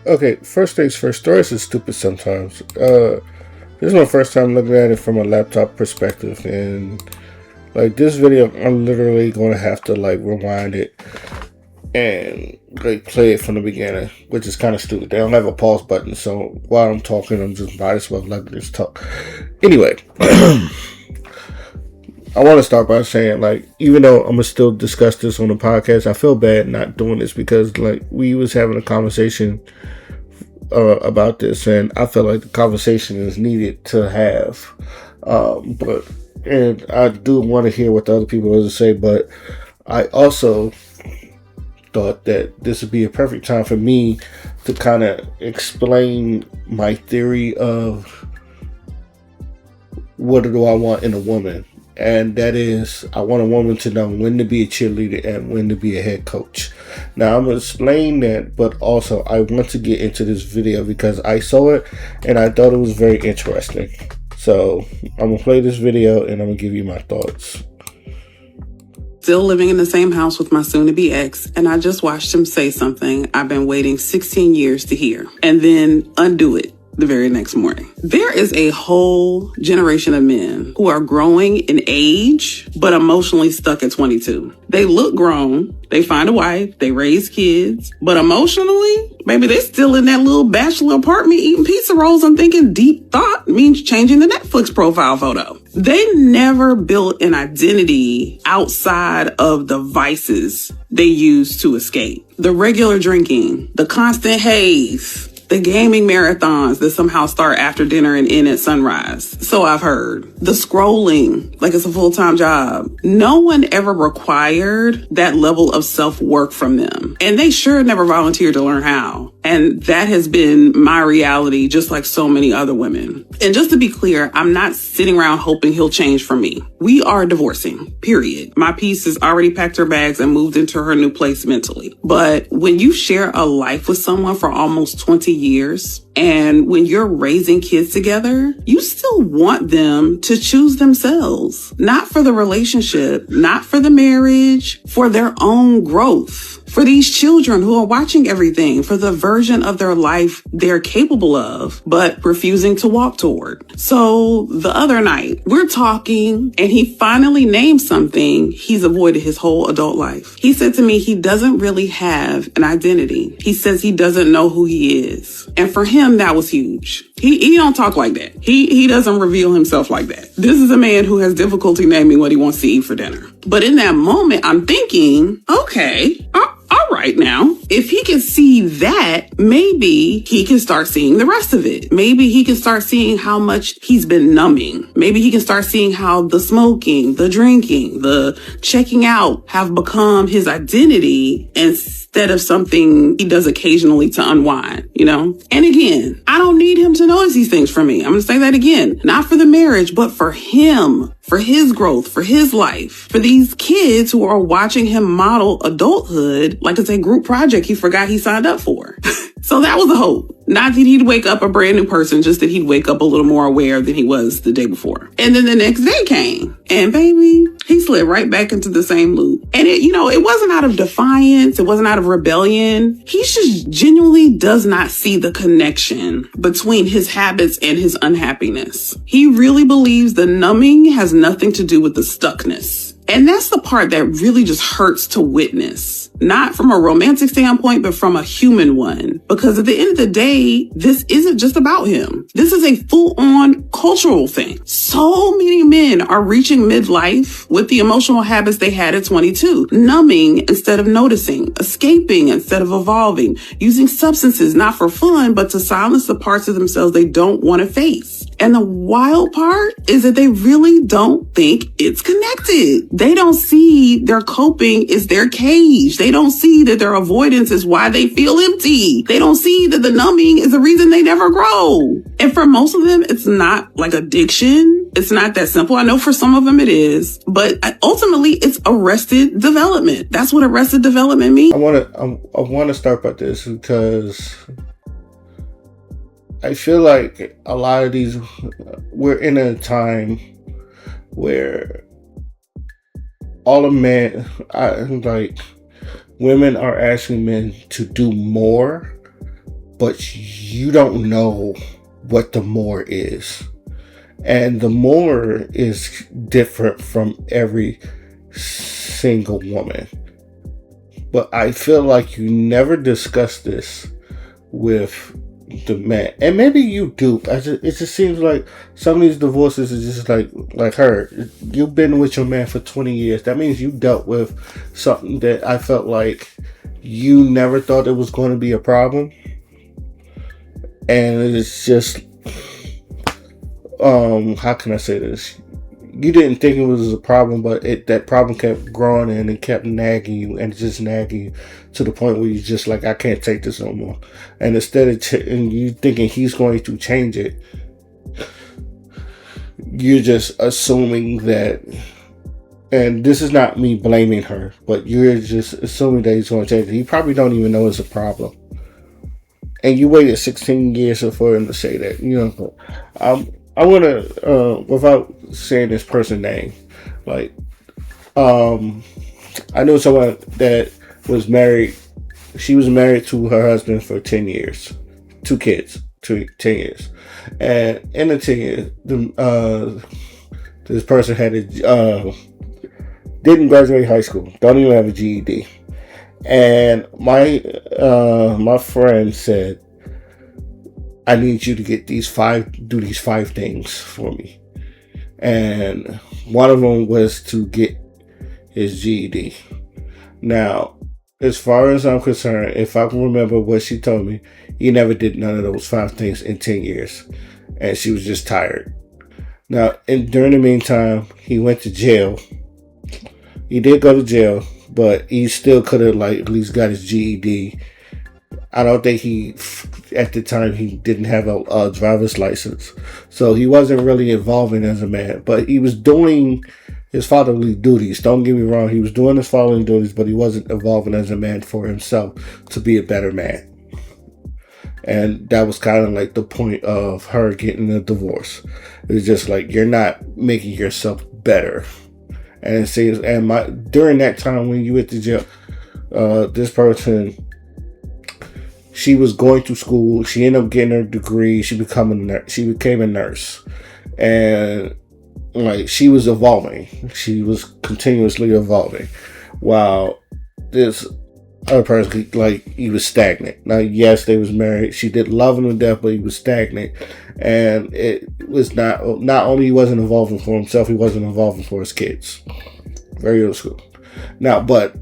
Okay, first things first, stories are stupid sometimes. This is my first time looking at it from a laptop perspective, and like this video, I'm literally going to have to like rewind it and like play it from the beginning, which is kind of stupid. They don't have a pause button, so while I'm talking, I'm just might as well let this talk. Anyway, I want to start by saying, like, even though I'm gonna still discuss this on the podcast, I feel bad not doing this because like we was having a conversation about this, and I feel like the conversation is needed to have. And I do want to hear what the other people have to say, but I also thought that this would be a perfect time for me to kind of explain my theory of what do I want in a woman. And that is, I want a woman to know when to be a cheerleader and when to be a head coach. Now, I'm going to explain that, but also I want to get into this video because I saw it and I thought it was very interesting. So, I'm going to play this video and I'm going to give you my thoughts. Still living in the same house with my soon-to-be ex, and I just watched him say something I've been waiting 16 years to hear, and then undo it the very next morning. There is a whole generation of men who are growing in age, but emotionally stuck at 22. They look grown, they find a wife, they raise kids, but emotionally, maybe they're still in that little bachelor apartment eating pizza rolls and thinking deep thought means changing the Netflix profile photo. They never built an identity outside of the vices they use to escape. The regular drinking, the constant haze, the gaming marathons that somehow start after dinner and end at sunrise. So I've heard. The scrolling like it's a full-time job. No one ever required that level of self-work from them. And they sure never volunteered to learn how. And that has been my reality, just like so many other women. And just to be clear, I'm not sitting around hoping he'll change for me. We are divorcing, period. My piece has already packed her bags and moved into her new place mentally. But when you share a life with someone for almost 20 years, and when you're raising kids together, you still want them to choose themselves, not for the relationship, not for the marriage, for their own growth. For these children who are watching everything, for the version of their life they're capable of, but refusing to walk toward. So the other night, we're talking and he finally named something he's avoided his whole adult life. He said to me he doesn't really have an identity. He says he doesn't know who he is. And for him, that was huge. He don't talk like that. He doesn't reveal himself like that. This is a man who has difficulty naming what he wants to eat for dinner. But in that moment, I'm thinking, okay, all right now, if he can see that, maybe he can start seeing the rest of it. Maybe he can start seeing how much he's been numbing. Maybe he can start seeing how the smoking, the drinking, the checking out have become his identity instead of something he does occasionally to unwind, you know? And again, I don't need him to notice these things for me. I'm going to say that again. Not for the marriage, but for him, for his growth, for his life, for these kids who are watching him model adulthood like it's a group project he forgot he signed up for. So that was the hope. Not that he'd wake up a brand new person, just that he'd wake up a little more aware than he was the day before. And then the next day came, and baby, he slid right back into the same loop. And it wasn't out of defiance. It wasn't out of rebellion. He just genuinely does not see the connection between his habits and his unhappiness. He really believes the numbing has nothing to do with the stuckness. And that's the part that really just hurts to witness. Not from a romantic standpoint, but from a human one. Because at the end of the day, this isn't just about him. This is a full-on cultural thing. So many men are reaching midlife with the emotional habits they had at 22. Numbing instead of noticing. Escaping instead of evolving. Using substances not for fun, but to silence the parts of themselves they don't want to face. And the wild part is that they really don't think it's connected. They don't see their coping is their cage. They don't see that their avoidance is why they feel empty. They don't see that the numbing is the reason they never grow. And for most of them, it's not like addiction. It's not that simple. I know for some of them it is, but ultimately it's arrested development. That's what arrested development means. I want to start by this because I feel like a lot of these, we're in a time where all the men, women are asking men to do more but you don't know what the more is. And the more is different from every single woman. But I feel like you never discuss this with the man. And maybe you do. It just seems like some of these divorces is just like her. You've been with your man for 20 years. That means you dealt with something that I felt like you never thought it was going to be a problem. And it's just, how can I say this? You didn't think it was a problem, but that problem kept growing and it kept nagging you and just nagging you to the point where you're just like, I can't take this no more. And instead of and you thinking he's going to change it, you're just assuming that, and this is not me blaming her, but you're just assuming that he's going to change it. He probably don't even know it's a problem. And you waited 16 years for him to say that, I want to, without saying this person's name, like, I know someone that was married. She was married to her husband for 10 years, 2 kids, 10 years. And in the 10 years, this person didn't graduate high school, don't even have a GED. And my friend said, I need you to do these 5 things for me. And one of them was to get his GED. Now, as far as I'm concerned, if I can remember what she told me, he never did none of those 5 things in 10 years. And she was just tired. Now, during the meantime, he went to jail. He did go to jail, but he still could have at least got his GED. I don't think at the time, he didn't have a driver's license. So he wasn't really evolving as a man, but he was doing his fatherly duties. Don't get me wrong. He was doing his fatherly duties, but he wasn't evolving as a man for himself to be a better man. And that was kind of like the point of her getting a divorce. It was just like, you're not making yourself better. And it seems, during that time when you went to jail, this person, she was going to school. She ended up getting her degree. She became a nurse, and she was evolving. She was continuously evolving, while this other person, he was stagnant. Now, yes, they was married. She did love him to death, but he was stagnant, and it was not only he wasn't evolving for himself, he wasn't evolving for his kids. Very old school. Now, but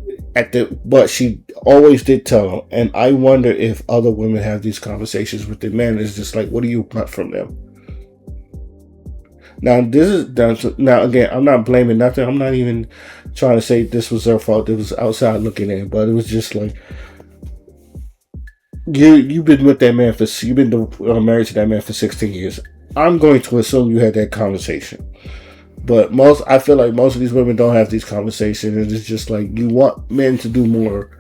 she always did tell him, and I wonder if other women have these conversations with their men. It's just like, what do you want from them? Now, again, I'm not blaming nothing. I'm not even trying to say this was their fault. It was outside looking in, but it was just like, you've been with that man you've been married to that man for 16 years. I'm going to assume you had that conversation. But I feel like most of these women don't have these conversations, and it's just like, you want men to do more,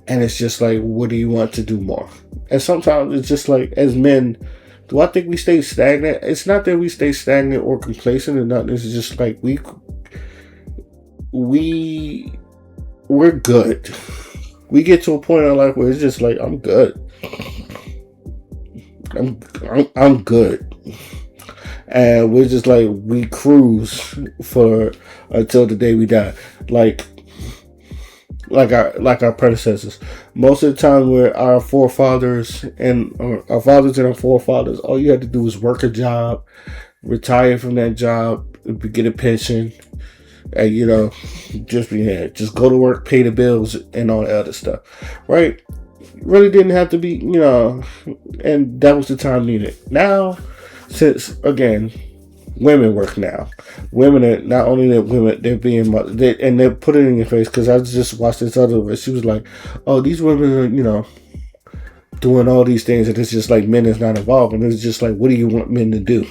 and it's just like, what do you want to do more? And sometimes it's just like, as men, do I think we stay stagnant? It's not that we stay stagnant or complacent or nothing. It's just like we're good. We get to a point in our life where it's just like, I'm good. I'm good. And we're just like, we cruise until the day we die. Like our predecessors. Most of the time, where our forefathers and our fathers and our forefathers, all you had to do was work a job, retire from that job, get a pension, and just go to work, pay the bills, and all that other stuff. Right? Really didn't have to be, and that was the time needed. Now, since, again, women work now. Women are not only that women, they're being, and they put it in your face, because I just watched this other one. She was like, oh, these women are, doing all these things, and it's just like, men is not involved. And it's just like, what do you want men to do?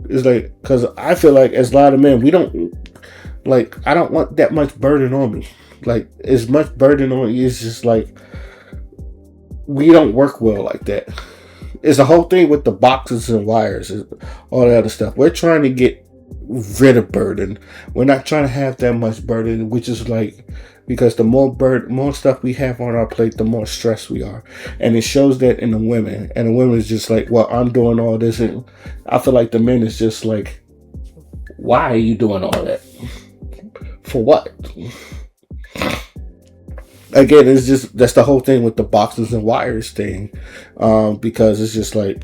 It's like, because I feel like as a lot of men, we don't, I don't want that much burden on me. As much burden on you, it's just like, we don't work well like that. It's the whole thing with the boxes and wires and all that other stuff. We're trying to get rid of burden. We're not trying to have that much burden, which is like, because the more stuff we have on our plate, the more stressed we are, and it shows that in the women. And the women is just like, well, I'm doing all this, and I feel like the men is just like, why are you doing all that? For what? Again, it's just, that's the whole thing with the boxes and wires thing, because it's just like,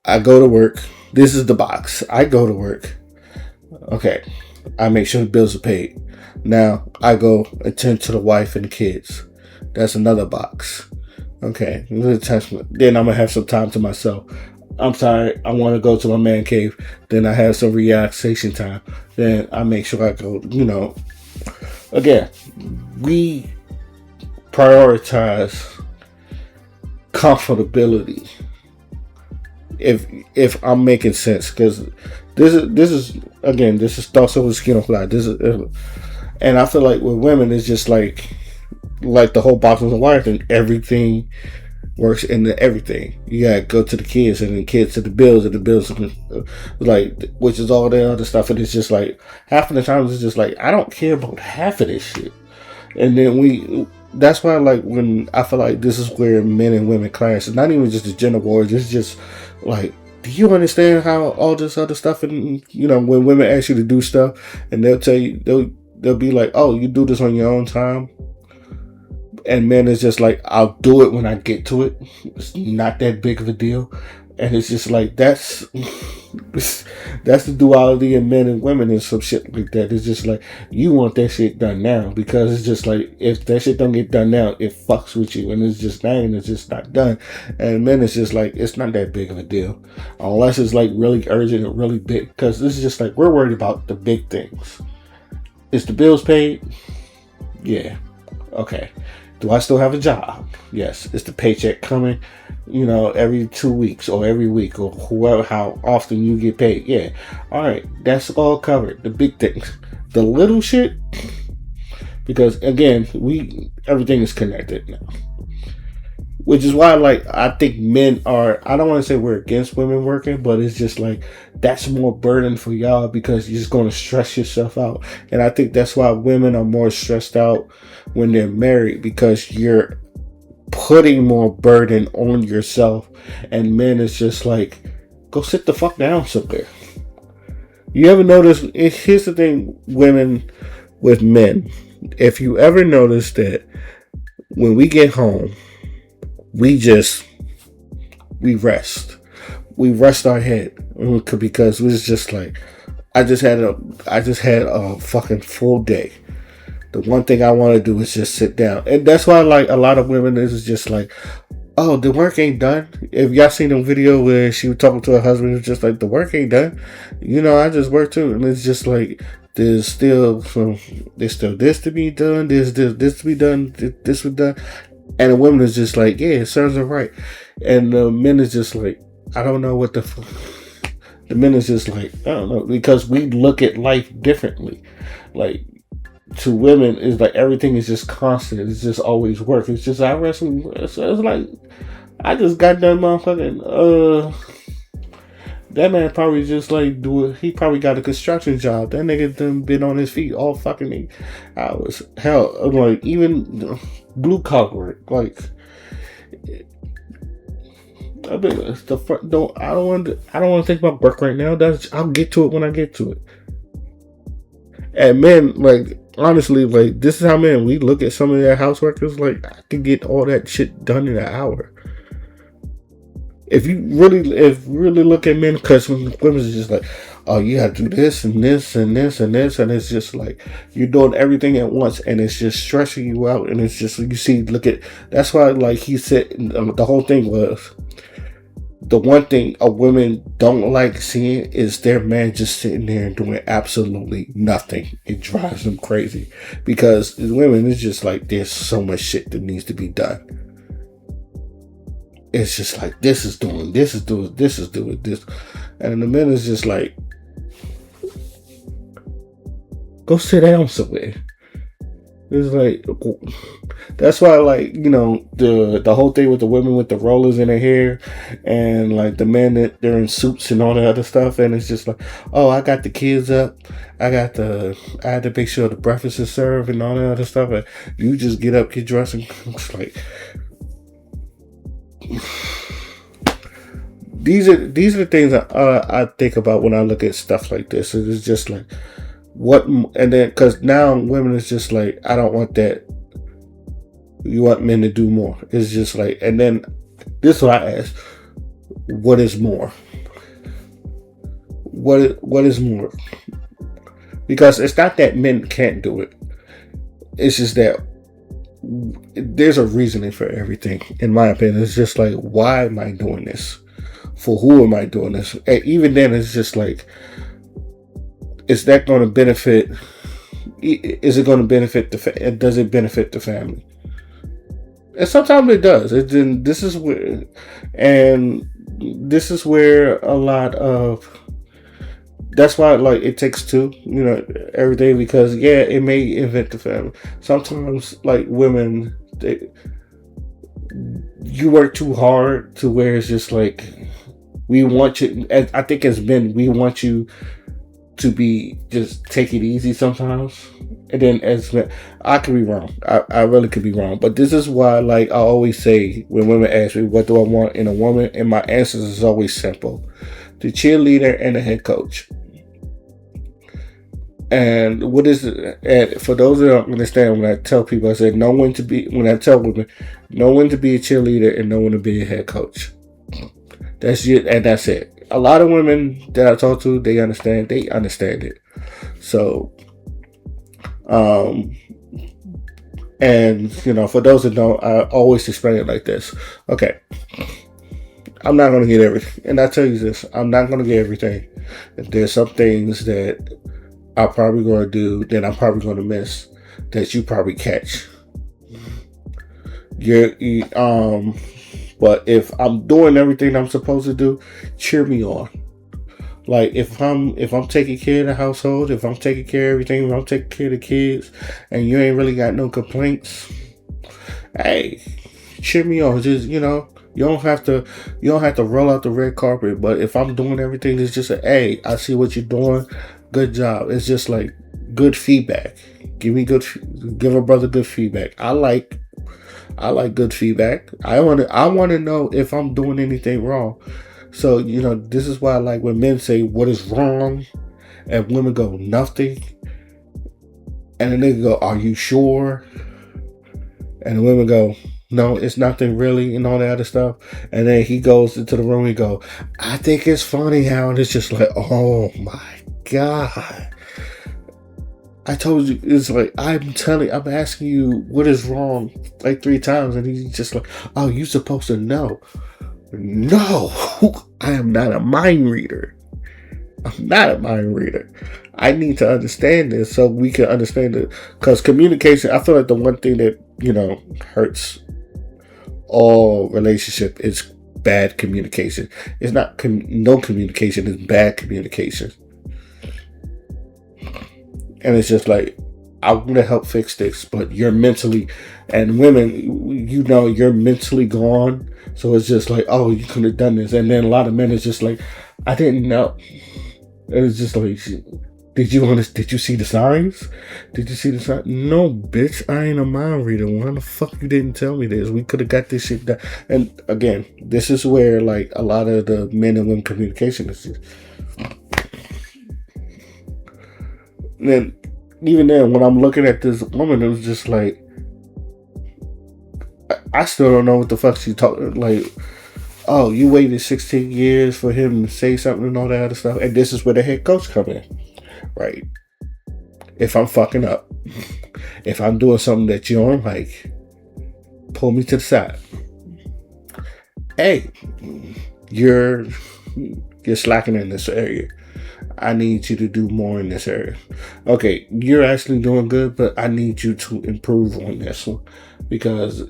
I go to work. This is the box. I go to work. Okay. I make sure the bills are paid. Now I go attend to the wife and the kids. That's another box. Okay. Then I'm going to have some time to myself. I'm sorry. I want to go to my man cave. Then I have some relaxation time. Then I make sure I go, again, we prioritize comfortability. If I'm making sense, because this is thoughts over skin on fly. And I feel like with women, it's just like the whole boxes and wire thing. Everything works into everything. You gotta go to the kids, and the kids to the bills, and the bills, like, which is all the other stuff. And it's just like half of the times it's just like, I don't care about half of this shit. And then that's why, like, when I feel like this is where men and women clash. It's not even just the gender wars. It's just like, do you understand how all this other stuff, and when women ask you to do stuff, and they'll tell you, they'll be like, oh, you do this on your own time. And men is just like, I'll do it when I get to it. It's not that big of a deal. And it's just like, that's the duality in men and women and some shit like that. It's just like, you want that shit done now, because it's just like, if that shit don't get done now, it fucks with you, and it's just not done. And men is just like, it's not that big of a deal, unless it's like really urgent or really big, because this is just like, we're worried about the big things. Is the bills paid? Yeah. Okay. Do I still have a job? Yes. Is the paycheck coming, every 2 weeks or every week, or whoever, how often you get paid? Yeah. All right. That's all covered. The big things. The little shit, because again, everything is connected now. Which is why, like, I think men are, I don't want to say we're against women working, but it's just like, that's more burden for y'all, because you're just going to stress yourself out. And I think that's why women are more stressed out when they're married, because you're putting more burden on yourself. And men is just like, go sit the fuck down somewhere. You ever notice, here's the thing, women with men, if you ever notice that when we get home, we rest our head, because it was just like, I just had a fucking full day. The one thing I want to do is just sit down. And that's why, like, a lot of women is just like, oh, the work ain't done. If y'all seen the video where she was talking to her husband, it's just like, the work ain't done. I just work too. And it's just like, there's still this to be done. There's this to be done. This was done. And the woman is just like, yeah, it serves her right. And the men is just like, I don't know what the men is just like, I don't know, because we look at life differently. Like, to women, it's like everything is just constant. It's just always work. It's just, I wrestle. So it's like, I just got done motherfucking, that man probably just like he probably got a construction job. That nigga done been on his feet all fucking hours. Hell, like, even blue collar work. Like, I don't want to think about work right now. I'll get to it when I get to it. And men, like, honestly, like, this is how men, we look at some of their house workers, like, I can get all that shit done in an hour. If you really look at men, because women is just like, oh, you have to do this and this and this and this, and it's just like, you're doing everything at once, and it's just stressing you out. And it's just, you see, that's why, like he said, the whole thing was, the one thing a women don't like seeing is their man just sitting there and doing absolutely nothing. It drives them crazy, because women, it's just like, there's so much shit that needs to be done. It's just like, this is doing this. And the men is just like, go sit down somewhere. It's like, that's why, like, the whole thing with the women with the rollers in their hair, and like the men that they're in suits and all that other stuff, and it's just like, oh, I got the kids up, I had to make sure the breakfast is served and all that other stuff, and you just get up, get dressed, and it's like, these are the things I think about when I look at stuff like this. It's just like, what, and then because now women is just like, I don't want that. You want men to do more. It's just like, and then this is what I ask: what is more? What is more? Because it's not that men can't do it. It's just that there's a reasoning for everything. In my opinion, it's just like, why am I doing this? For who am I doing this? And even then, it's just like, is that going to benefit? Is it going to benefit does it benefit the family? And sometimes it does. This is where a lot of, that's why, like, it takes two, everything, because yeah, it may invent the family. Sometimes, like, women, you work too hard to where it's just like, we want you, I think as men, we want you to be, just take it easy sometimes. And then as men, I could be wrong. I really could be wrong. But this is why, like, I always say, when women ask me, what do I want in a woman? And my answer is always simple: the cheerleader and the head coach. And what is it? And for those that don't understand, when I tell people, I say, when I tell women, know when to be a cheerleader and know when to be a head coach. That's it, and that's it. A lot of women that I talk to, they understand it. So, and for those that don't, I always explain it like this. Okay, I'm not going to get everything, and I tell you this, I'm not going to get everything. There's some things that I'm probably going to do that I'm probably going to miss, that you probably catch. But if I'm doing everything I'm supposed to do, cheer me on. Like, if I'm taking care of the household, if I'm taking care of everything, if I'm taking care of the kids, and you ain't really got no complaints, hey, cheer me on. Just, you don't have to roll out the red carpet. But if I'm doing everything, it's just hey, I see what you're doing. Good job. It's just like good feedback. Give a brother good feedback. I like good feedback. I want to know if I'm doing anything wrong. So, this is why I like when men say, what is wrong? And women go, nothing. And then they go, are you sure? And the women go, no, it's nothing really, and all that other stuff. And then he goes into the room and go, I think it's funny how, and it's just like, oh my God. I told you, it's like, I'm asking you what is wrong like 3 times, and he's just like, oh, you supposed to know. No, I am not a mind reader. I'm not a mind reader. I need to understand this so we can understand it. Because communication, I feel like the one thing that, hurts all relationship is bad communication. It's not no communication, it's bad communication. And it's just like, I want to help fix this, but you're mentally, and women, you're mentally gone. So it's just like, oh, you could have done this. And then a lot of men is just like, I didn't know. And it's just like, did you see the signs? Did you see the signs? No, bitch, I ain't a mind reader. Why the fuck you didn't tell me this? We could have got this shit done. And again, this is where, like, a lot of the men and women communication is just. And then, even then, when I'm looking at this woman, it was just like, I still don't know what the fuck she talking. Like, oh, you waited 16 years for him to say something and all that other stuff. And this is where the head coach come in, right? If I'm fucking up, if I'm doing something that you don't like, pull me to the side. Hey, you're slacking in this area. I need you to do more in this area. Okay, you're actually doing good, but I need you to improve on this one, because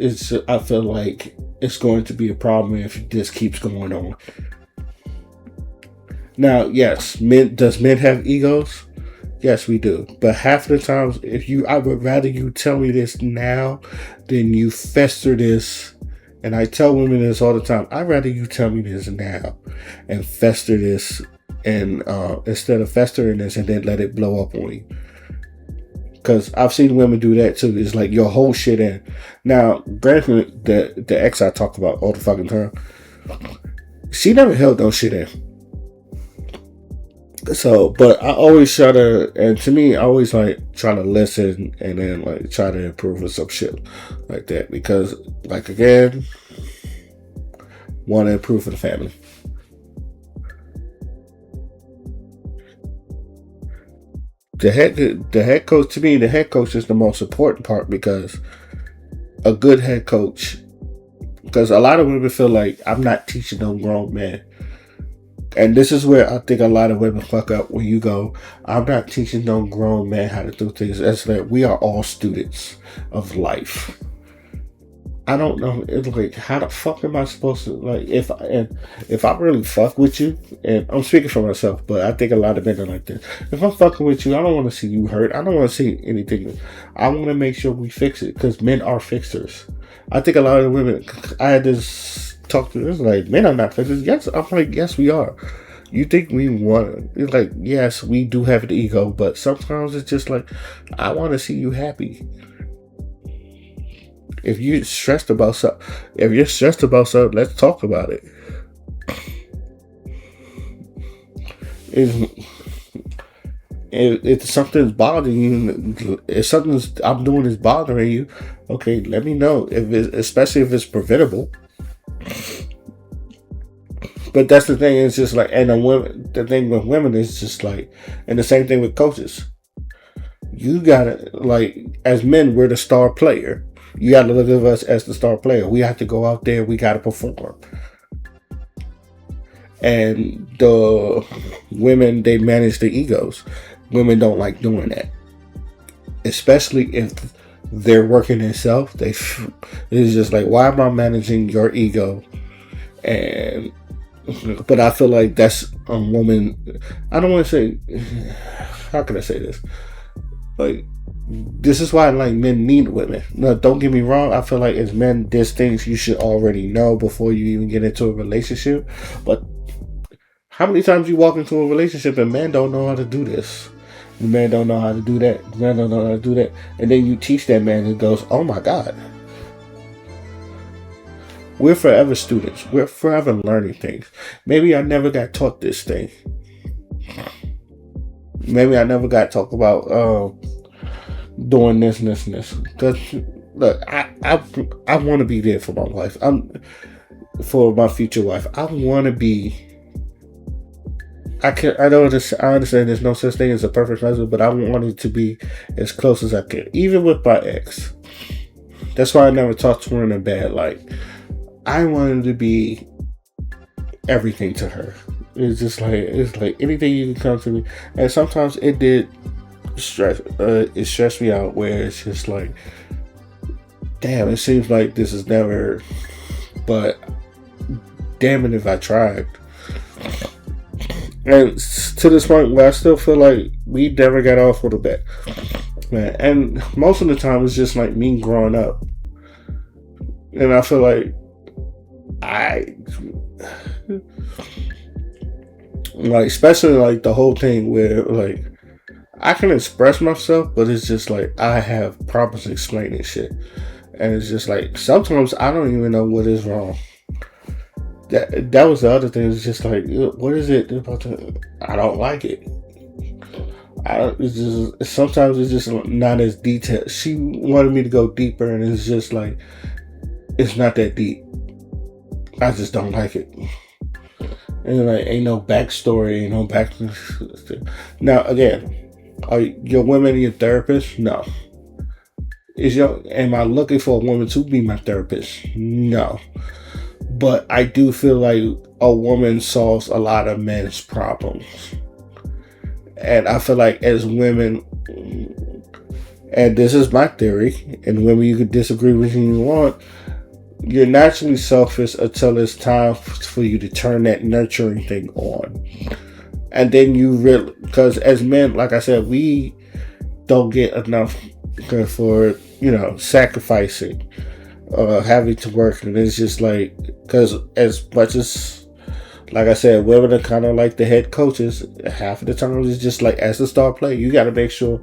I feel like it's going to be a problem if this keeps going on. Now, yes, does men have egos? Yes, we do. But half of the times, I would rather you tell me this now than you fester this. And I tell women this all the time. I'd rather you tell me this now and fester this, and instead of festering this and then let it blow up on you. Because I've seen women do that too. It's like your whole shit in. Now, granted, the ex I talk about all the fucking time, she never held no shit in. So, but I always try to, and to me, I always like try to listen and then like try to improve with some shit like that. Because, like, again, want to improve for the family. The head coach, to me, the head coach is the most important part, because a good head coach, because a lot of women feel like I'm not teaching no grown man. And this is where I think a lot of women fuck up, when you go, I'm not teaching no grown man how to do things. That's like, we are all students of life. I don't know. It's like, how the fuck am I supposed to, like, if I really fuck with you, and I'm speaking for myself, but I think a lot of men are like this. If I'm fucking with you, I don't want to see you hurt. I don't want to see anything. I want to make sure we fix it, because men are fixers. I think a lot of women, I had this talk to this, like, men are not fixers. Yes, I'm like, yes, we are. You think we want, it's like, yes, we do have the ego, but sometimes it's just like, I want to see you happy. If you're stressed about something, let's talk about it. If something's bothering you, if something I'm doing is bothering you, okay, let me know. Especially if it's preventable. But that's the thing. It's just like, and the thing with women is just like, and the same thing with coaches. You gotta, like, as men, we're the star player. You got to look at us as the star player. We have to go out there. We got to perform. And the women, they manage their egos. Women don't like doing that. Especially if they're working themselves. It's just like, why am I managing your ego? But I feel like that's a woman. I don't want to say, how can I say this? Like, this is why, like, men need women. No, don't get me wrong. I feel like as men, there's things you should already know before you even get into a relationship. But how many times you walk into a relationship and men don't know how to do this? The man don't know how to do that. The man don't know how to do that. And then you teach that man and goes, oh my God. We're forever students. We're forever learning things. Maybe I never got taught this thing. Maybe I never got taught about doing this and this and this. Because look, I want to be there for my wife. For my future wife. I want to be. I understand there's no such thing as a perfect husband, but I want it to be as close as I can, even with my ex. That's why I never talked to her in a bad light. I wanted to be everything to her. It's like anything you can come to me, and sometimes it did stress. It stressed me out, where it's just like, damn, it seems like this is never. But damn it, if I tried. And to this point where I still feel like we never got off with a bet. Man, and most of the time it's just like me growing up. And I feel like especially like the whole thing where like I can express myself, but it's just like I have problems explaining shit. And it's just like sometimes I don't even know what is wrong. That was the other thing. It's just like, what is it about? I don't like it. Sometimes it's just not as detailed. She wanted me to go deeper, and it's just like, it's not that deep. I just don't like it. And like, ain't no backstory, ain't no back. Now again, are your women your therapist? No. Am I looking for a woman to be my therapist? No. But I do feel like a woman solves a lot of men's problems. And I feel like as women, and this is my theory, and women, you can disagree with me if you want, you're naturally selfish until it's time for you to turn that nurturing thing on. And then you really, because as men, like I said, we don't get enough for, sacrificing, having to work. And it's just like, because as much as, like I said, women are kind of like the head coaches. Half of the time it's just like, as a star player, you got to make sure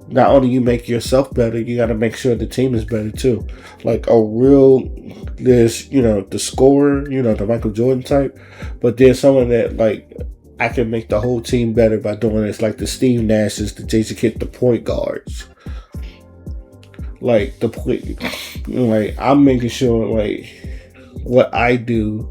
not only you make yourself better, you got to make sure the team is better too. Like a real, there's, the scorer, the Michael Jordan type, but there's someone that, like, I can make the whole team better by doing this, like the Steve Nashes, the Jason Kidd, the point guards. Like the point, like I'm making sure, like, what I do,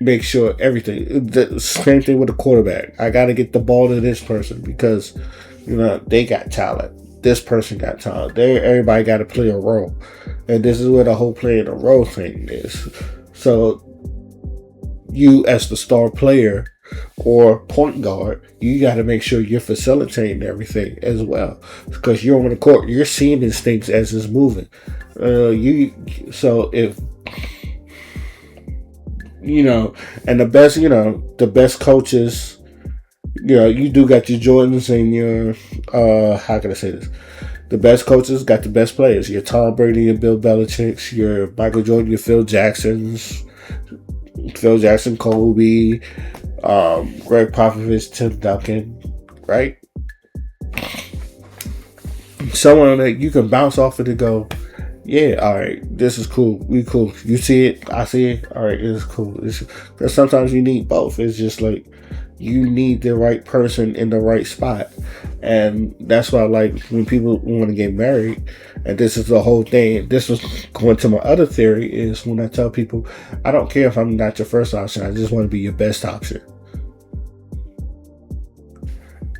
make sure everything. The same thing with the quarterback. I got to get the ball to this person because, they got talent. This person got talent. Everybody got to play a role, and this is where the whole playing a role thing is. So, you as the star player or point guard, you got to make sure you're facilitating everything as well, because you're on the court. You're seeing these things as it's moving. So if and the best coaches, you do got your Jordans and your how can I say this? The best coaches got the best players. Your Tom Brady, your Bill Belichick's, your Michael Jordan, your Phil Jackson, Kobe, Greg Popovich, Tim Duncan, right? Someone that you can bounce off of to go, yeah, all right, this is cool. We cool. You see it, I see it. All right, this is cool. Because sometimes you need both. It's just like you need the right person in the right spot, and that's why, like, when people want to get married, and this is the whole thing. This was going to my other theory is when I tell people, I don't care if I'm not your first option. I just want to be your best option.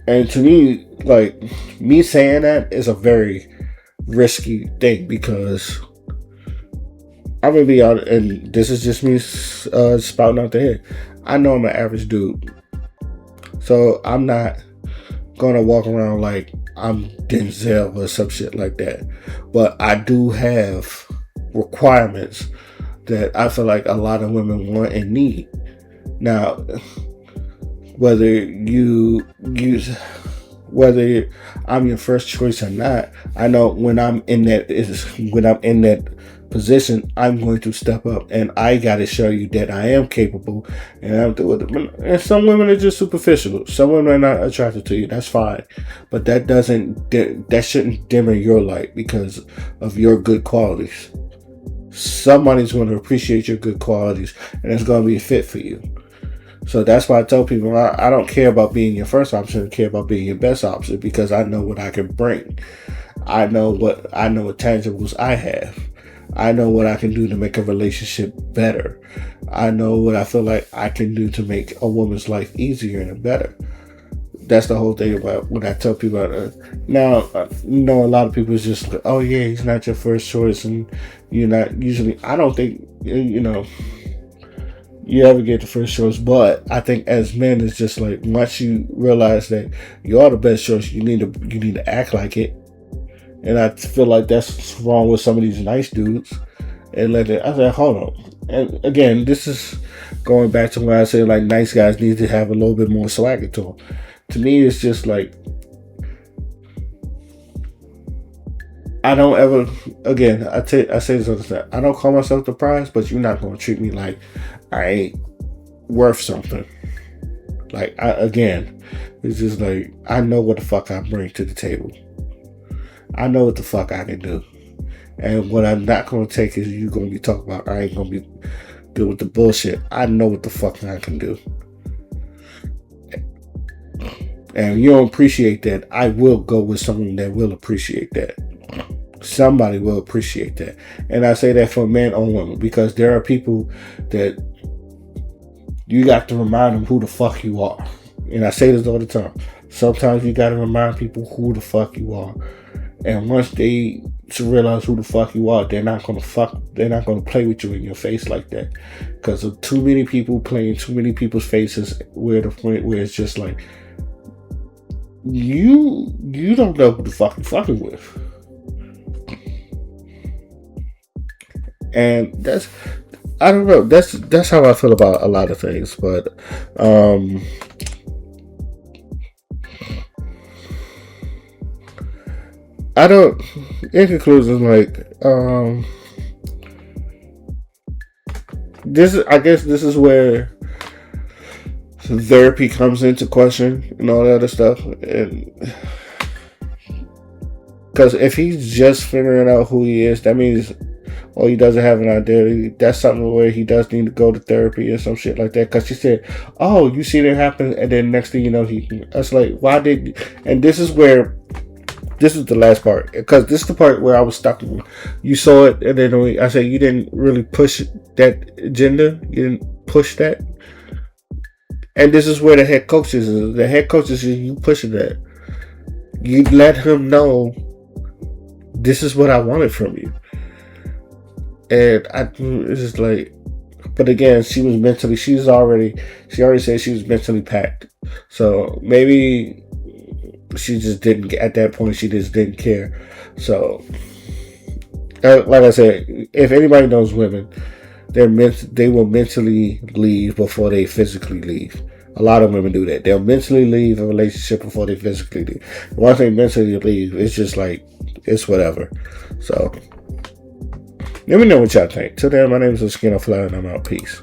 And to me, like, me saying that is a very risky thing, because I'm gonna be out, and this is just me spouting out the head. I know I'm an average dude, so I'm not gonna walk around like I'm Denzel or some shit like that. But I do have requirements that I feel like a lot of women want and need. Now, whether I'm your first choice or not, I know when I'm in that position, I'm going to step up, and I got to show you that I am capable, and I'm doing it. And some women are just superficial. Some women are not attracted to you. That's fine, but that shouldn't dimmer your light because of your good qualities. Somebody's going to appreciate your good qualities, and it's going to be a fit for you. So that's why I tell people I don't care about being your first option. I care about being your best option, because I know what I can bring. I know what tangibles I have. I know what I can do to make a relationship better. I know what I feel like I can do to make a woman's life easier and better. That's the whole thing about when I tell people now, a lot of people is just like, oh yeah, he's not your first choice, and you're not usually. I don't think you ever get the first choice, but I think as men, it's just like once you realize that you are the best choice, you need to act like it. And I feel like that's wrong with some of these nice dudes. And I said, hold on. And again, this is going back to when I say like nice guys need to have a little bit more swagger to them. To me, it's just like I don't ever. Again, I say this all the time. I don't call myself the prize, but you're not going to treat me like I ain't worth something. Like it's just like I know what the fuck I bring to the table. I know what the fuck I can do. And what I'm not going to take is you going to be talking about, I ain't going to be dealing with the bullshit. I know what the fuck I can do. And if you don't appreciate that, I will go with someone that will appreciate that. Somebody will appreciate that. And I say that for men or women, because there are people that you got to remind them who the fuck you are. And I say this all the time. Sometimes you got to remind people who the fuck you are. And once they realize who the fuck you are, they're not gonna play with you in your face like that. Because of too many people playing too many people's faces, where the point where it's just like you don't know who the fuck you're fucking with. And I don't know. That's how I feel about a lot of things. But I don't. In conclusion, like this. I guess this is where therapy comes into question and all that other stuff. And because if he's just figuring out who he is, that means he doesn't have an identity. That's something where he does need to go to therapy or some shit like that. Because she said, "Oh, you see that happen," and then next thing you know, That's like, why did? And this is where. This is the last part, because this is the part where I was stuck. You saw it, and then I said you didn't really push that agenda. You didn't push that, and this is where the head coach is. The head coach is you pushing that. You let him know this is what I wanted from you, and it's just like. But again, she was mentally. She already said she was mentally packed. So maybe. She just didn't, at that point, she just didn't care. So, like I said, if anybody knows women, they will mentally leave before they physically leave. A lot of women do that. They'll mentally leave a relationship before they physically leave. Once they mentally leave, it's just like, it's whatever. So, let me know what y'all think. Till then, my name is Skin Fly, and I'm out. Peace.